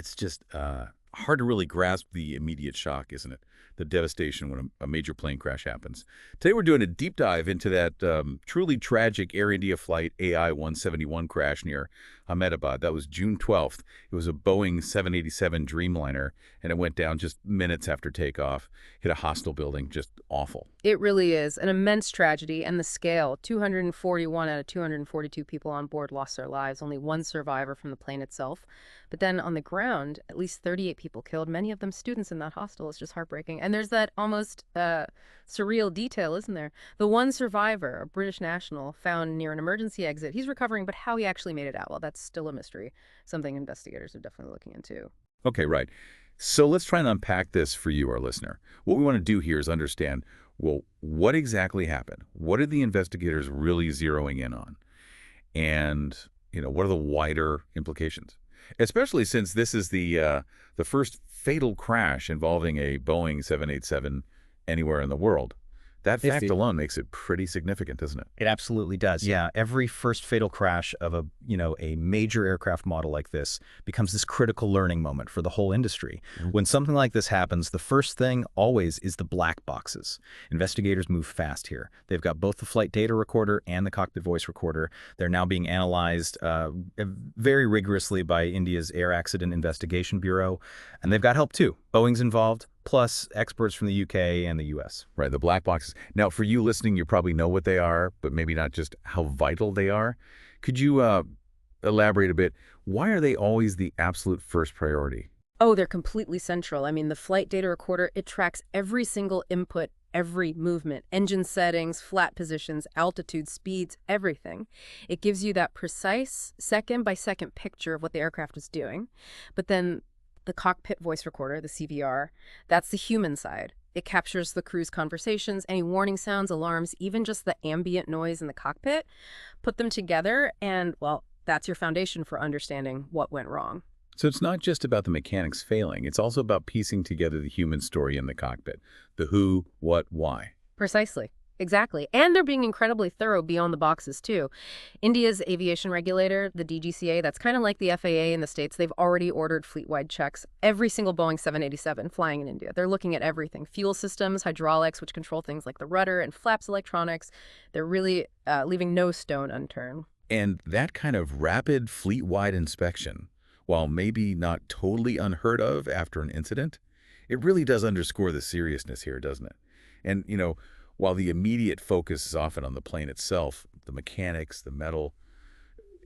It's just hard to really grasp the immediate shock, isn't it? The devastation when a major plane crash happens. Today we're doing a deep dive into that truly tragic Air India flight AI-171 crash near Ahmedabad. That was June 12th. It was a Boeing 787 Dreamliner, and it went down just minutes after takeoff, hit a hostel building. Just awful. It really is an immense tragedy, and the scale, 241 out of 242 people on board lost their lives, only one survivor from the plane itself. But then on the ground, at least 38 people killed, many of them students in that hostel. It's just heartbreaking. And there's that almost surreal detail, isn't there? The one survivor, a British national, found near an emergency exit. He's recovering, but how he actually made it out, well, that's still a mystery. Something investigators are definitely looking into. Okay, right. So let's try and unpack this for you, our listener. What we want to do here is understand, well, what exactly happened? What are the investigators really zeroing in on? And, what are the wider implications? Especially since this is the first fatal crash involving a Boeing 787 anywhere in the world. That fact alone makes it pretty significant, doesn't it? It absolutely does. Yeah, every first fatal crash of a major aircraft model like this becomes this critical learning moment for the whole industry. When something like this happens, the first thing always is the black boxes. Investigators move fast here. They've got both the flight data recorder and the cockpit voice recorder. They're now being analyzed very rigorously by India's Air Accident Investigation Bureau, and they've got help too. Boeing's involved, plus experts from the UK and the US. Right, the black boxes. Now, for you listening, you probably know what they are, but maybe not just how vital they are. Could you elaborate a bit? Why are they always the absolute first priority? Oh, they're completely central. I mean, the flight data recorder, it tracks every single input, every movement, engine settings, flat positions, altitude, speeds, everything. It gives you that precise second-by-second picture of what the aircraft was doing. But then the cockpit voice recorder, the CVR, that's the human side. It captures the crew's conversations, any warning sounds, alarms, even just the ambient noise in the cockpit. Put them together and, well, that's your foundation for understanding what went wrong. So it's not just about the mechanics failing. It's also about piecing together the human story in the cockpit. The who, what, why. Precisely. Exactly. And they're being incredibly thorough beyond the boxes, too. India's aviation regulator, the DGCA, that's kind of like the FAA in the States. They've already ordered fleet-wide checks. Every single Boeing 787 flying in India. They're looking at everything. Fuel systems, hydraulics, which control things like the rudder and flaps electronics. They're really leaving no stone unturned. And that kind of rapid fleet-wide inspection, while maybe not totally unheard of after an incident, it really does underscore the seriousness here, doesn't it? And, while the immediate focus is often on the plane itself, the mechanics, the metal,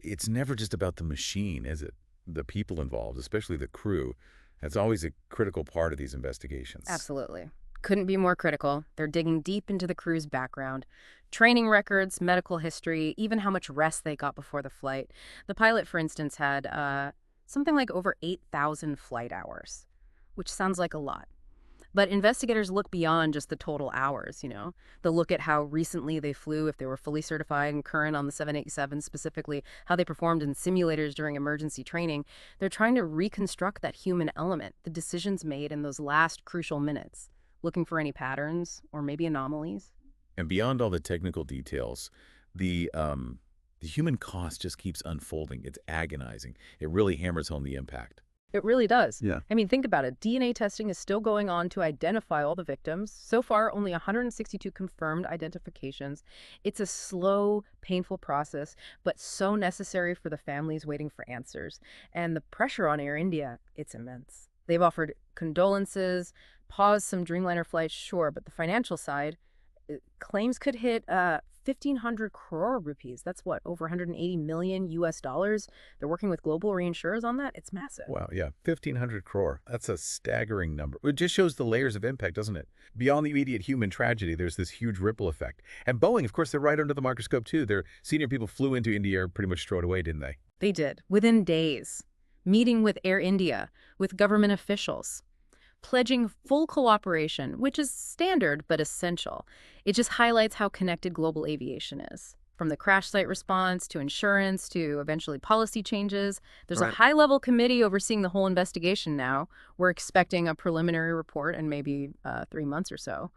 it's never just about the machine, is it? The people involved, especially the crew. That's always a critical part of these investigations. Absolutely. Couldn't be more critical. They're digging deep into the crew's background. Training records, medical history, even how much rest they got before the flight. The pilot, for instance, had something like over 8,000 flight hours, which sounds like a lot. But investigators look beyond just the total hours, They'll look at how recently they flew, if they were fully certified and current on the 787 specifically, how they performed in simulators during emergency training. They're trying to reconstruct that human element, the decisions made in those last crucial minutes, looking for any patterns or maybe anomalies. And beyond all the technical details, the human cost just keeps unfolding. It's agonizing. It really hammers home the impact. It really does. Yeah. I mean, think about it. DNA testing is still going on to identify all the victims. So far, only 162 confirmed identifications. It's a slow, painful process, but so necessary for the families waiting for answers. And the pressure on Air India, it's immense. They've offered condolences, paused some Dreamliner flights, sure, but the financial side, claims could hit 1,500 crore rupees. That's what, over 180 million US dollars. They're working with global reinsurers on that. It's massive. Wow, yeah, 1,500 crore. That's a staggering number. It just shows the layers of impact, doesn't it? Beyond the immediate human tragedy, there's this huge ripple effect. And Boeing, of course, they're right under the microscope, too. Their senior people flew into India pretty much straight away, didn't they? They did, within days. Meeting with Air India, with government officials, pledging full cooperation, which is standard but essential. It just highlights how connected global aviation is. From the crash site response to insurance to eventually policy changes. There's a high-level committee overseeing the whole investigation now. We're expecting a preliminary report in maybe 3 months or so.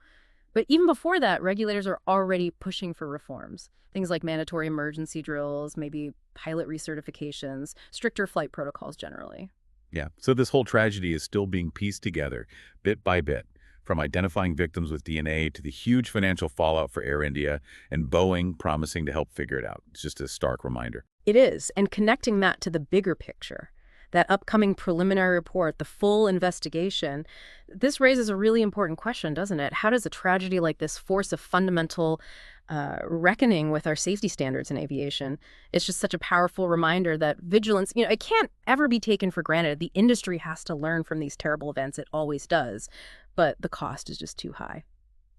But even before that, regulators are already pushing for reforms. Things like mandatory emergency drills, maybe pilot recertifications, stricter flight protocols generally. Yeah. So this whole tragedy is still being pieced together, bit by bit, from identifying victims with DNA to the huge financial fallout for Air India and Boeing promising to help figure it out. It's just a stark reminder. It is, and connecting that to the bigger picture, that upcoming preliminary report, the full investigation, this raises a really important question, doesn't it? How does a tragedy like this force a fundamental reckoning with our safety standards in aviation? It's just such a powerful reminder that vigilance, it can't ever be taken for granted. The industry has to learn from these terrible events. It always does. But the cost is just too high.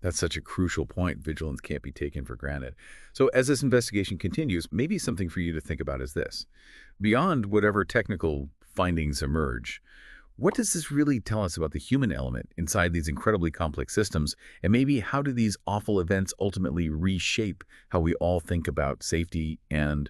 That's such a crucial point. Vigilance can't be taken for granted. So as this investigation continues, maybe something for you to think about is this. Beyond whatever technical findings emerge, what does this really tell us about the human element inside these incredibly complex systems? And maybe how do these awful events ultimately reshape how we all think about safety and